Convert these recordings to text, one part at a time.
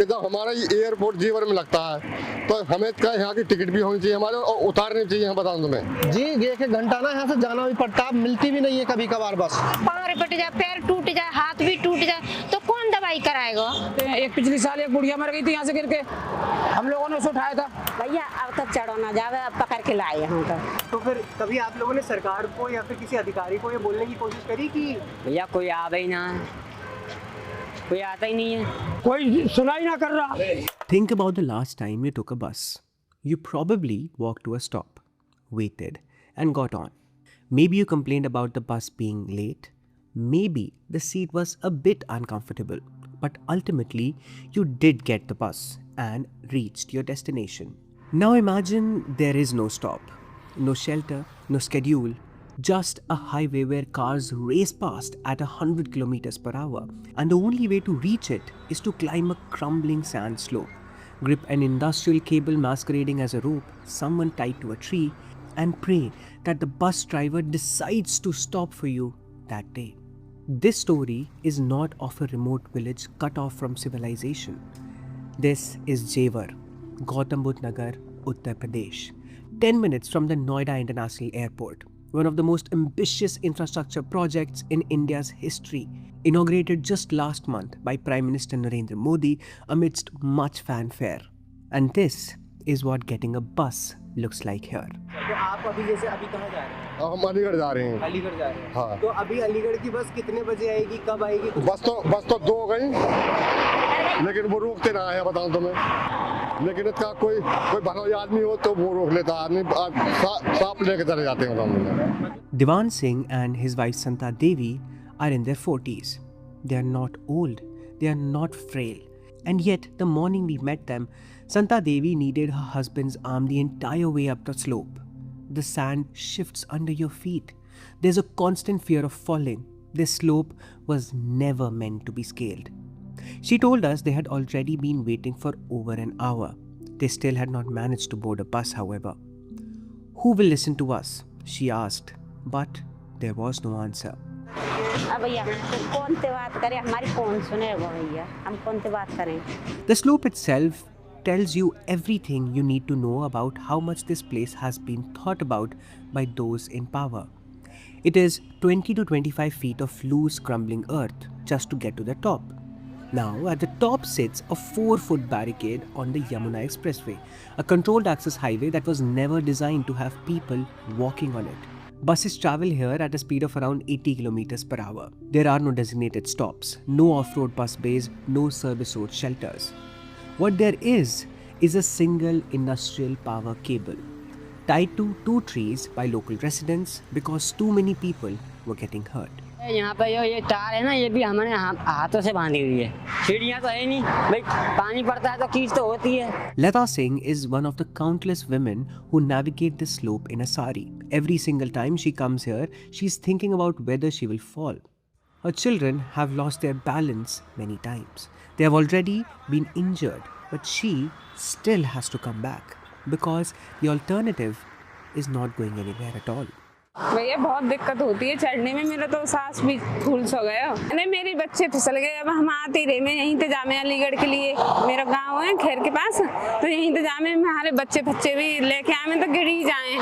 कि जब हमारा एयरपोर्ट जीवर में लगता है तो हमें क्या यहाँ की टिकट भी होनी चाहिए हमारे और उतारनी चाहिए। हम बताऊँ तुम्हें जी, 1 घंटा ना यहाँ से जाना भी पड़ता है, मिलती भी नहीं है कभी कभार बस। पाँव फट जाए, पैर टूट जाए, हाथ भी टूट जाए तो कौन दवाई कराएगा। एक पिछले साल एक बुढ़िया मर गई थी यहाँ से गिर के, हम लोगों ने उसे उठाया था। भैया अब तक चढ़ो ना जावे, अब पकड़ के लाए यहाँ तक। तो फिर कभी आप लोगों ने सरकार को या फिर किसी अधिकारी को ये बोलने की कोशिश करी कि भैया कोई आवे ही ना, कोई आता ही नहीं है, कोई सुना ही ना कर रहा। Think about the last time you took a bus. You probably walked to a stop, waited, and got on. Maybe you complained about the bus being late. Maybe the seat was a bit uncomfortable. But ultimately, you did get the bus and reached your destination. Now imagine there is no stop, no shelter, no schedule, just a highway where cars race past at 100 kilometers per hour, and the only way to reach it is to climb a crumbling sand slope, grip an industrial cable masquerading as a rope someone tied to a tree, and pray that the bus driver decides to stop for you that day. This story is not of a remote village cut off from civilization. This is Jewar, Gautam Budh Nagar, Uttar Pradesh, 10 minutes from the Noida International Airport, one of the most ambitious infrastructure projects in India's history, inaugurated just last month by Prime Minister Narendra Modi amidst much fanfare. And this is what getting a bus looks like here. तो आप अभी जैसे अभी कहाँ जा रहे हैं? हम अलीगढ़ जा रहे हैं। अलीगढ़ जा रहे हैं। हाँ। तो अभी अलीगढ़ की बस कितने बजे आएगी, कब आएगी? बस तो 2 हो गई, लेकिन वो रोकते ना है बताऊँ तुम्हें। लेकिन इसका कोई भला आदमी हो तो वो रोक लेता, आदमी साफ लेके चले जाते हैं बताऊँ तुम्हें। Divan Singh and his wife Santa Devi are in their 40s. They are not old, they are not frail. And yet, the morning we met them, Santa Devi needed her husband's arm the entire way up the slope. The sand shifts under your feet. There's a constant fear of falling. This slope was never meant to be scaled. She told us they had already been waiting for over an hour. They still had not managed to board a bus, however. Who will listen to us? She asked, but there was no answer. अब भैया कौन से बात करें, हमारी कौन सुनेगा भैया, हम कौन से बात करें। The slope itself tells you everything you need to know about how much this place has been thought about by those in power. It is 20 to 25 feet of loose crumbling earth just to get to the top. Now at the top sits a 4-foot barricade on the Yamuna Expressway, a controlled access highway that was never designed to have people walking on it. Buses travel here at a speed of around 80 kilometers per hour. There are no designated stops, no off-road bus bays, no service road shelters. What there is a single industrial power cable tied to 2 trees by local residents because too many people were getting hurt. यहाँ पे ये तार है ना, ये भी हमारे हाथों से बांधी हुई है। सीढ़ियाँ तो है नहीं भाई, पानी पड़ता है तो कीच तो होती है। Lata Singh is one of the countless women who navigate this slope in a sari. Every single time she comes here, she's thinking about whether she will fall. Her children have lost their balance many times. They have already been injured, but she still has to come back because the alternative is not going anywhere at all. भैया बहुत दिक्कत होती है चढ़ने में, मेरा तो सांस भी फूल सा गया। नहीं मेरे बच्चे फिसल गए, अब हम आते ही रहे, मैं यहीं इंतजाम है अलीगढ़ के लिए, मेरा गांव है खैर के पास, तो यहीं इंतजाम है, हमारे बच्चे भी लेके आए, मैं तो गिर ही जाए,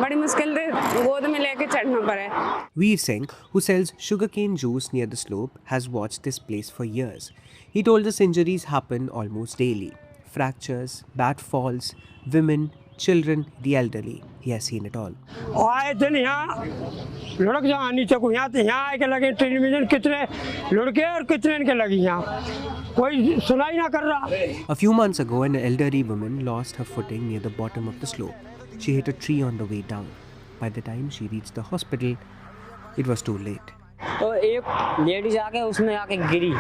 बड़ी मुश्किल से गोद में लेके चढ़ना पड़े। Veer Singh, who sells sugarcane juice near the slope, has watched this place for years. He told us injuries happen almost daily. Fractures, bad falls, women, children, the elderly. He has seen it all. आए थे यहाँ लुढ़क जहाँ नीचे को, यहाँ तो यहाँ आके लगे टेलीविजन, कितने लुढ़के और कितने इनके लगी यहाँ, कोई सुनाई ना कर रहा। A few months ago, an elderly woman lost her footing near the bottom of the slope. She hit a tree on the way down. By the time she reached the hospital, it was too late. तो एक ladies आके उसमें आके गिरी,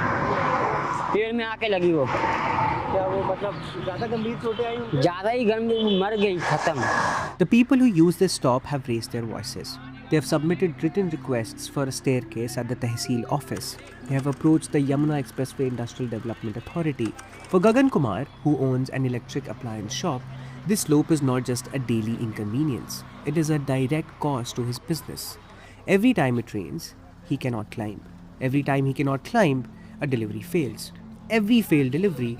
पेड़ में आके लगी वो। क्या वो मतलब ज़्यादा गंभीर चोटें आई उनको? ज़्यादा ही गंभीर, मर गई, खत्म। The people who use this stop have raised their voices. They have submitted written requests for a staircase at the Tehsil office. They have approached the Yamuna Expressway Industrial Development Authority. For Gagan Kumar, who owns an electric appliance shop, this slope is not just a daily inconvenience. It is a direct cost to his business. Every time it rains, he cannot climb. Every time he cannot climb, a delivery fails. Every failed delivery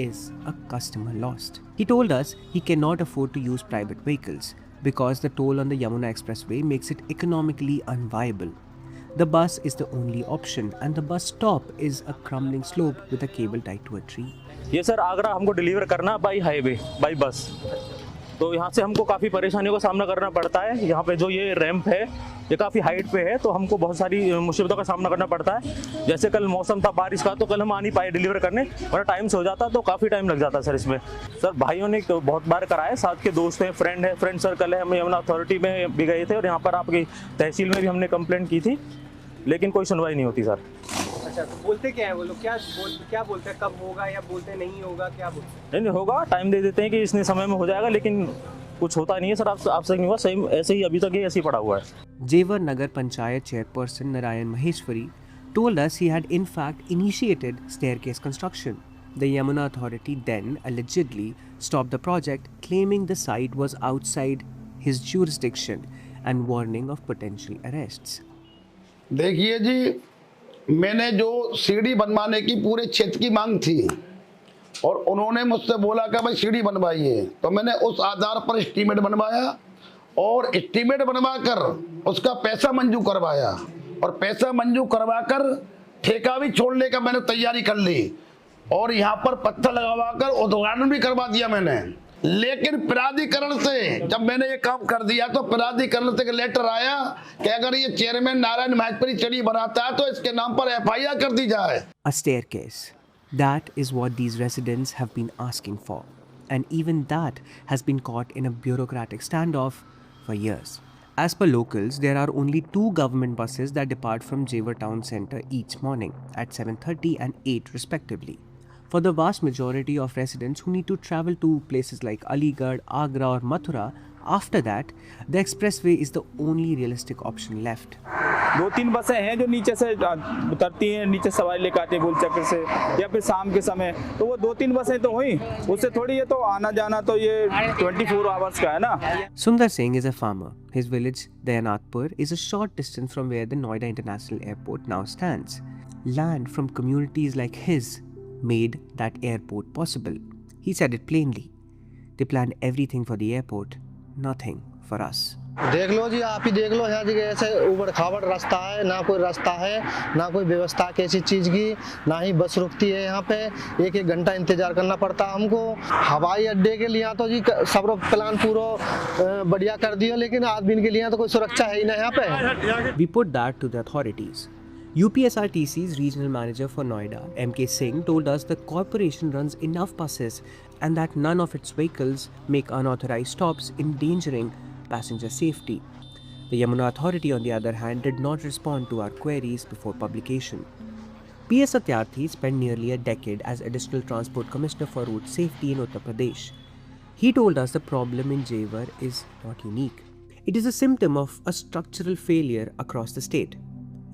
is a customer lost. He told us he cannot afford to use private vehicles because the toll on the Yamuna Expressway makes it economically unviable. The bus is the only option and the bus stop is a crumbling slope with a cable tied to a tree. ये sir Agra हमको deliver करना by highway by bus, तो यहाँ से हमको काफ़ी परेशानियों का सामना करना पड़ता है। यहाँ पे जो ये रैंप है ये काफ़ी हाइट पे है, तो हमको बहुत सारी मुसीबतों का सामना करना पड़ता है। जैसे कल मौसम था बारिश का, तो कल हम आ नहीं पाए डिलीवर करने, वरना टाइम से हो जाता तो काफ़ी टाइम लग जाता सर इसमें। सर भाइयों ने बहुत बार कराया, साथ के दोस्त हैं, फ्रेंड सर्कल है, हम यमुना अथॉरिटी में भी गए थे और यहाँ पर आपकी तहसील में भी हमने कंप्लेंट की थी, लेकिन कोई सुनवाई नहीं होती सर। अच्छा, तो बोलते क्या है वो लोग, क्या बोलते हैं, कब होगा या बोलते नहीं होगा, क्या बोलते हैं? नहीं होगा, टाइम दे देते हैं कि इतने समय में हो जाएगा, लेकिन कुछ होता नहीं है सर। आपसे नहीं हुआ, सही ऐसे ही अभी तक ये ऐसे ही पड़ा हुआ है। Jewar Nagar Panchayat chairperson Narayan Maheshwari told us he had in fact initiated staircase construction. The Yamuna Authority then allegedly stopped the project, claiming the site was outside his jurisdiction and warning of potential arrests. देखिए जी, मैंने जो सीढ़ी बनवाने की पूरे क्षेत्र की मांग थी और उन्होंने मुझसे बोला कि भाई सीढ़ी बनवाइए, तो मैंने उस आधार पर एस्टीमेट बनवाया और एस्टीमेट बनवाकर उसका पैसा मंजूर करवाया और पैसा मंजूर करवाकर ठेका भी छोड़ने का मैंने तैयारी कर ली और यहाँ पर पत्थर लगवाकर उद्घाटन भी करवा दिया मैंने। लेकिन प्राधिकरण से जब मैंने ये काम कर दिया तो प्राधिकरण से एक लेटर आया कि अगर ये चेयरमैन नारायण महेश्वरी सीढ़ी बनाता है तो इसके नाम पर FIR कर दी जाए। A staircase. That is what these residents have been asking for. And even that has been caught in a bureaucratic standoff for years. As per locals, there are only 2 government buses that depart from Jewar town centre each morning at 7:30 and 8 respectively. For the vast majority of residents who need to travel to places like Aligarh, Agra or Mathura, after that, the expressway is the only realistic option left. 2-3 बसें हैं जो नीचे से उतरती हैं, नीचे सवारी लेकर आती है गोल चक्कर से या फिर शाम के समय, तो वो 2-3 बसें तो हुई, उससे थोड़ी ये तो आना जाना तो ये 24 आवर्स का है ना। Sundar Singh is a farmer. His village, Dayanatpur, is a short distance from where the Noida International Airport now stands. Land from communities like his made that airport possible. He said it plainly. They planned everything for the airport, nothing for us. देख लो जी, आप ही देख लो, यहाँ जगह ऐसे उबड़ खाबड़ रास्ता है, ना कोई रास्ता है, ना कोई व्यवस्था किसी चीज़ की, ना ही बस रुकती है यहाँ पे। 1-1 घंटा इंतजार करना पड़ता है हमको। हवाई अड्डे के लिए तो जी सब प्लान पूरा बढ़िया कर दिया, लेकिन आदमी के लिए तो कोई सुरक्षा है ही ना यहाँ पे। We put that to the authorities. UPSRTC's regional manager for Noida, MK Singh, told us the corporation runs enough buses and that none of its vehicles make unauthorized stops, endangering passenger safety. The Yamuna Authority, on the other hand, did not respond to our queries before publication. PS Satyarthi spent nearly a decade as Additional Transport Commissioner for Road Safety in Uttar Pradesh. He told us the problem in Jewar is not unique. It is a symptom of a structural failure across the state.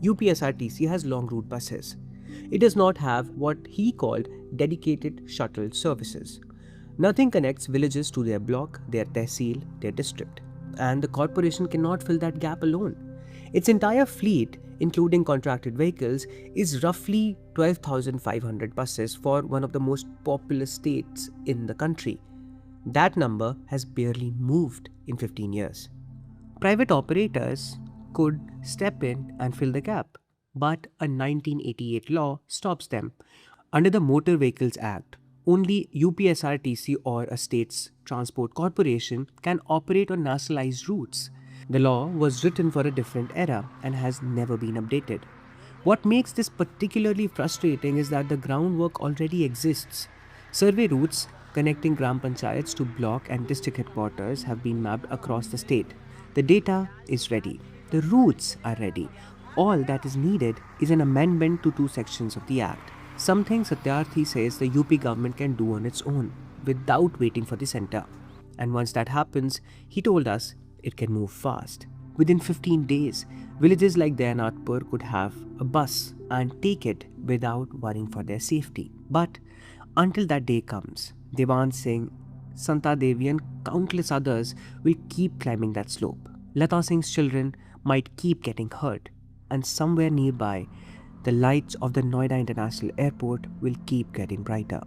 UPSRTC has long route buses. It does not have what he called dedicated shuttle services. Nothing connects villages to their block, their tehsil, their district. And the corporation cannot fill that gap alone. Its entire fleet, including contracted vehicles, is roughly 12,500 buses for one of the most populous states in the country. That number has barely moved in 15 years. Private operators could step in and fill the gap, but a 1988 law stops them. Under the Motor Vehicles Act, only UPSRTC or a state's transport corporation can operate on nationalized routes. The law was written for a different era and has never been updated. What makes this particularly frustrating is that the groundwork already exists. Survey routes connecting Gram Panchayats to block and district headquarters have been mapped across the state. The data is ready. The routes are ready. All that is needed is an amendment to 2 sections of the Act. Something Satyarthi says the UP government can do on its own without waiting for the centre. And once that happens, he told us it can move fast. Within 15 days, villages like Dayanatpur could have a bus and take it without worrying for their safety. But until that day comes, Devan Singh, Santa Devi and countless others will keep climbing that slope. Lata Singh's children might keep getting hurt, and somewhere nearby, the lights of the Noida International Airport will keep getting brighter.